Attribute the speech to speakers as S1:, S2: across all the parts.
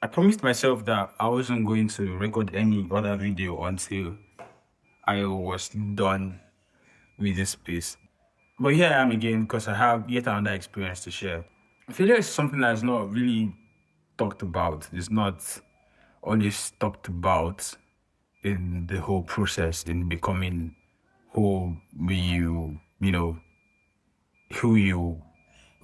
S1: I promised myself that I wasn't going to record any other video until I was done with this piece. But here I am again because I have yet another experience to share. Failure is something that's not really talked about. It's not always talked about in the whole process in becoming who who you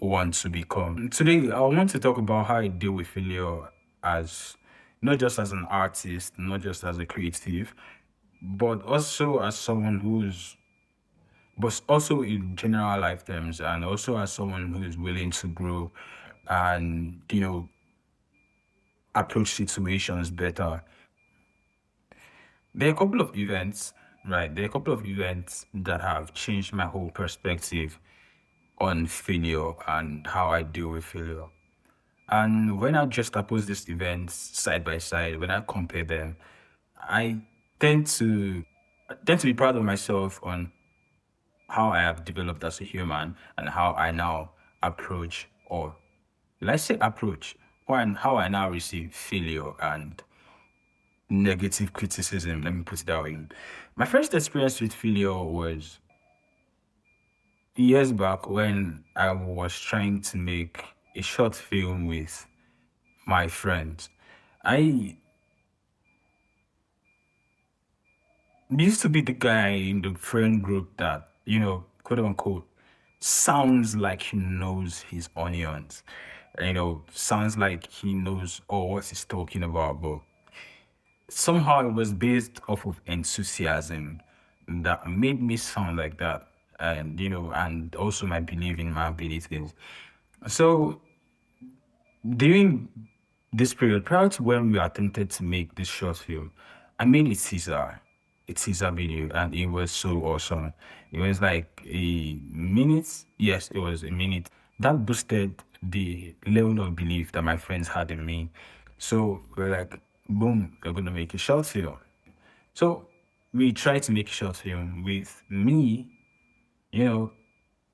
S1: want to become. Today, I want to talk about how I deal with failure as not just as an artist, not just as a creative, but also as someone but also in general life terms, and also as someone who is willing to grow and, approach situations better. There are a couple of events, right? There are a couple of events that have changed my whole perspective on failure and how I deal with failure. And when I just oppose these events side by side, when I compare them, I tend to I tend to be proud of myself on how I have developed as a human and how I now approach, or let's say approach, and how I now receive failure and negative criticism. Let me put it that way. My first experience with failure was years back when I was trying to make a short film with my friends. I used to be the guy in the friend group that, quote unquote, sounds like he knows his onions. Sounds like he knows all what he's talking about, but somehow it was based off of enthusiasm that made me sound like that. And also my belief in my abilities. So during this period, prior to when we attempted to make this short film, I made a teaser video, and it was so awesome. It was like a minute. Yes, it was a minute. That boosted the level of belief that my friends had in me. So we're like, boom, we're gonna make a short film. So we tried to make a short film with me, you know,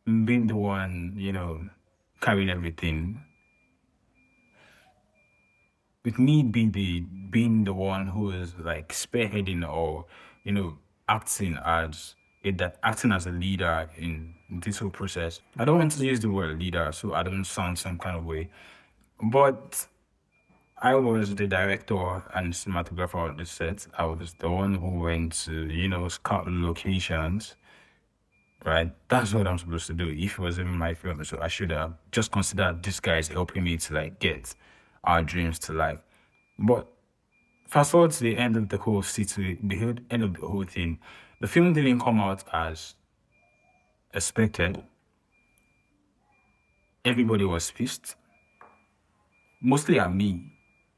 S1: being the one, carrying everything, with me being the one who is like spearheading or acting acting as a leader in this whole process. I don't want to use the word leader so I don't sound some kind of way, but I was the director and cinematographer on the set. I was the one who went to scout locations. Right, that's what I'm supposed to do. If it was in my film, so I should have just considered this guy is helping me to like get our dreams to life. But fast forward to the end of the whole end of the whole thing, the film didn't come out as expected. Everybody was pissed, mostly at me,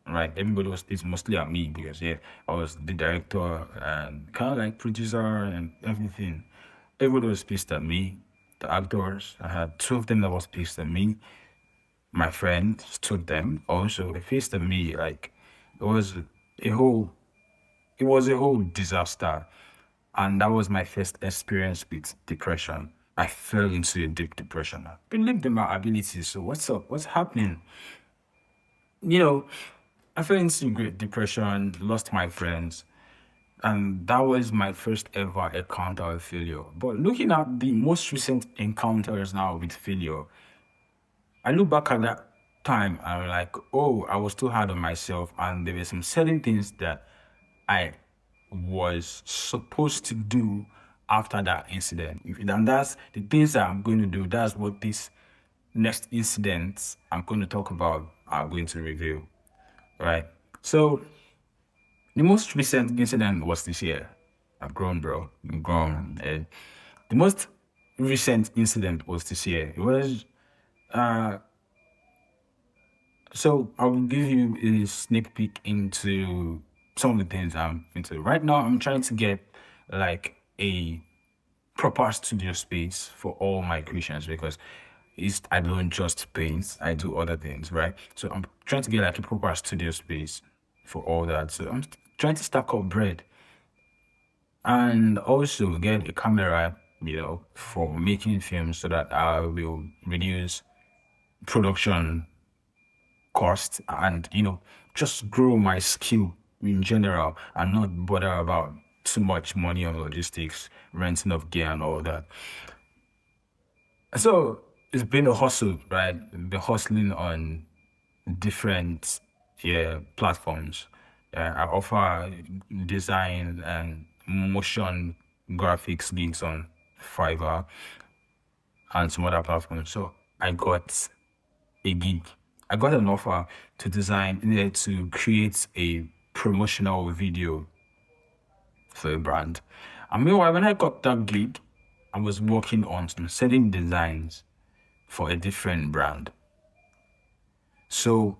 S1: right? Everybody was pissed mostly at me because yeah, I was the director and kind of like producer and everything. Everybody was pissed at me. The actors, I had two of them that was pissed at me. My friends, two of them also they pissed at me. Like it was a whole it was a whole disaster. And that was my first experience with depression. I fell into a deep depression. I believed in my abilities. So what's up? What's happening? You know, I fell into great depression, lost my friends, and that was my first ever encounter with failure. But looking at the most recent encounters now with failure, I look back at that time and I'm like, oh, I was too hard on myself, and there were some certain things that I was supposed to do after that incident. And that's the things that I'm going to do. That's what this next incident I'm going to talk about are going to reveal. Right. So the most recent incident was this year. I've grown, bro. I'm grown. The most recent incident was this year. It was so I will give you a sneak peek into some of the things I'm into. Right now, I'm trying to get like a proper studio space for all my creations because I don't just paint, I do other things, right? So I'm trying to get like a proper studio space for all that. So I'm trying to stack up bread and also get a camera, for making films so that I will reduce production cost and, just grow my skill in general and not bother about too much money on logistics, renting of gear and all that. So it's been a hustle, right? Been hustling on different, yeah, platforms. I offer design and motion graphics gigs on Fiverr and some other platforms. So I got a gig. I got an offer to to create a promotional video for a brand. And meanwhile, when I got that gig, I was working on some certain designs for a different brand. So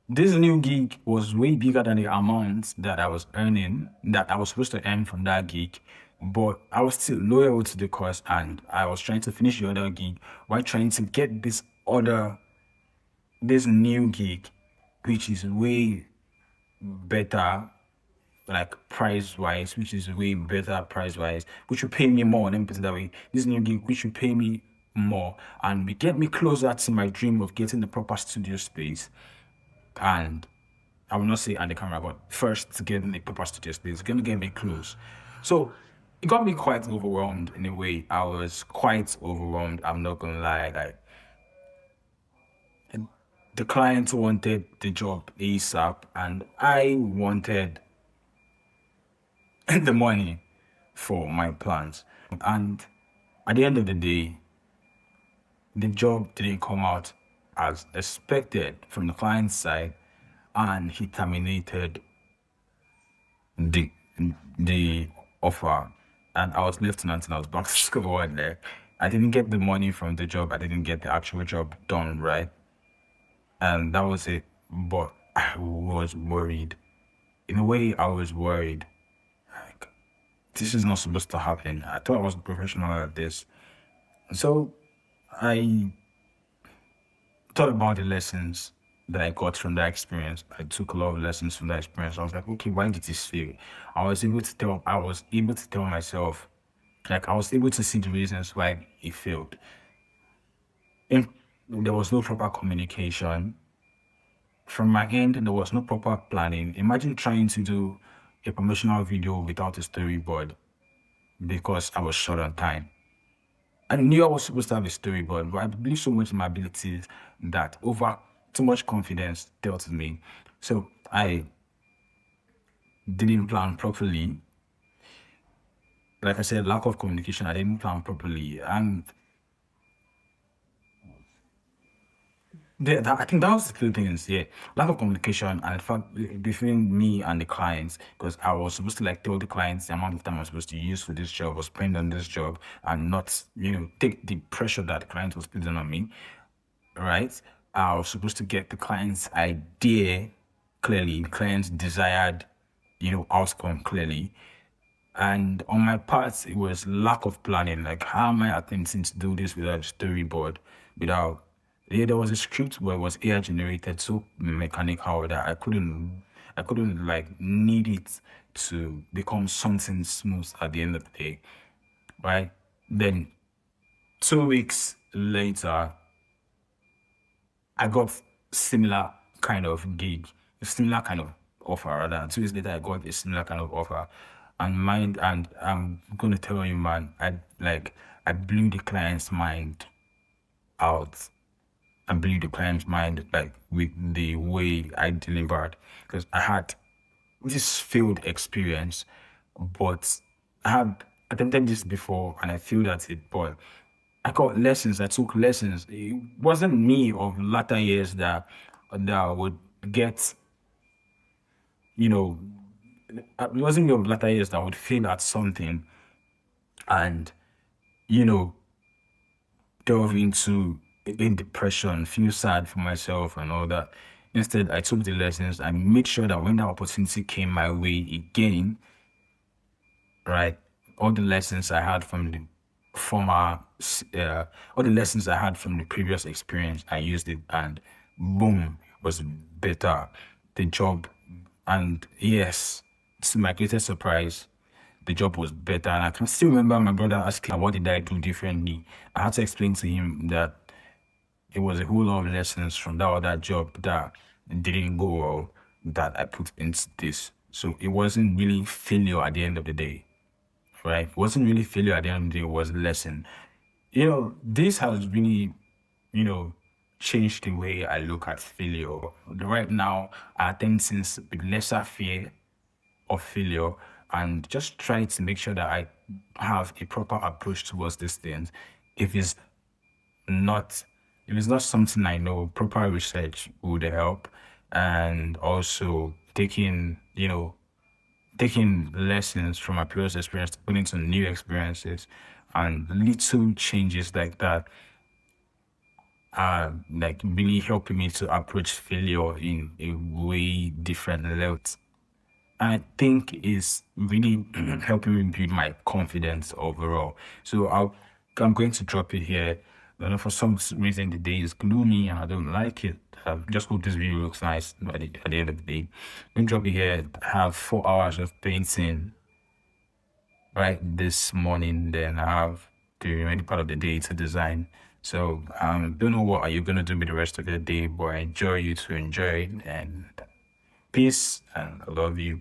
S1: this new gig was way bigger than the amount that I was earning, that I was supposed to earn from that gig. But I was still loyal to the cause and I was trying to finish the other gig while trying to get this new gig, which is way better, like price wise, which is way better price wise, which will pay me more. Let me put it that way. This new gig, which will pay me more and will get me closer to my dream of getting the proper studio space. And I will not say on the camera, but first to get the proper studio space, it's gonna get me close. So it got me quite overwhelmed in a way. I was quite overwhelmed. I'm not gonna lie. Like the client wanted the job ASAP, and I wanted the money for my plans. And at the end of the day, the job didn't come out as expected from the client's side, and he terminated the the offer, and I was left until I was back to square one there. I didn't get the money from the job. I didn't get the actual job done right, and that was it. But I was worried. In a way, I was worried. Like, this is not supposed to happen. I thought I was a professional at this. So I thought about the lessons that I got from that experience. I took a lot of lessons from that experience. I was like, okay, why did this fail? I was able to tell myself, like I was able to see the reasons why it failed. And there was no proper communication. From my end, there was no proper planning. Imagine trying to do a promotional video without a storyboard because I was short on time. I knew I was supposed to have a storyboard, but I believe so much in my abilities that over too much confidence dealt with me. So I didn't plan properly. Like I said, lack of communication, I didn't plan properly. And I think that was the two things, yeah. Lack of communication and in fact between me and the clients, because I was supposed to like tell the clients the amount of time I was supposed to use for this job or spend on this job and not, take the pressure that the client was putting on me, right? I was supposed to get the client's idea clearly, the client's desired, outcome clearly. And on my part, it was lack of planning. Like, how am I attempting to do this without a storyboard? Without, yeah, there was a script where it was AI generated, so mechanical that I couldn't like need it to become something smooth at the end of the day, right? Then 2 weeks later, I got similar kind of gig, a similar kind of offer rather. 2 weeks later, I got a similar kind of offer. And I'm gonna tell you, man, I blew the client's mind out. I blew the client's mind like with the way I delivered. Because I had this field experience, but I had attempted this before and I failed at it. But I got lessons, I took lessons. It wasn't me of latter years that would get, you know, it wasn't me of latter years that would fail at something and, you know, delve into in depression, feel sad for myself and all that. Instead, I took the lessons and made sure that when that opportunity came my way again, right? All the lessons I had from the former, all the lessons I had from the previous experience, I used it and boom, it was better. The job, and yes, to my greatest surprise, the job was better. And I can still remember my brother asking, what did I do differently? I had to explain to him that it was a whole lot of lessons from that other job that didn't go well that I put into this. So it wasn't really failure at the end of the day, right? It wasn't really failure at the end of the day, it was a lesson. This has really, you know, changed the way I look at failure. Right now, I think since with lesser fear of failure and just try to make sure that I have a proper approach towards these things. If it's not if it's not something I know, proper research would help, and also taking lessons from my previous experience, putting some new experiences and little changes like that are like really helping me to approach failure in a way different level. I think is really helping me build my confidence overall. So I'm going to drop it here. I know for some reason the day is gloomy and I don't like it. I just hope this video looks nice at the end of the day. I'm going to drop it here. Have 4 hours of painting right this morning. Then I have the remaining part of the day to design. So don't know what are you gonna do with the rest of the day, but I enjoy you to enjoy it and peace and I love you.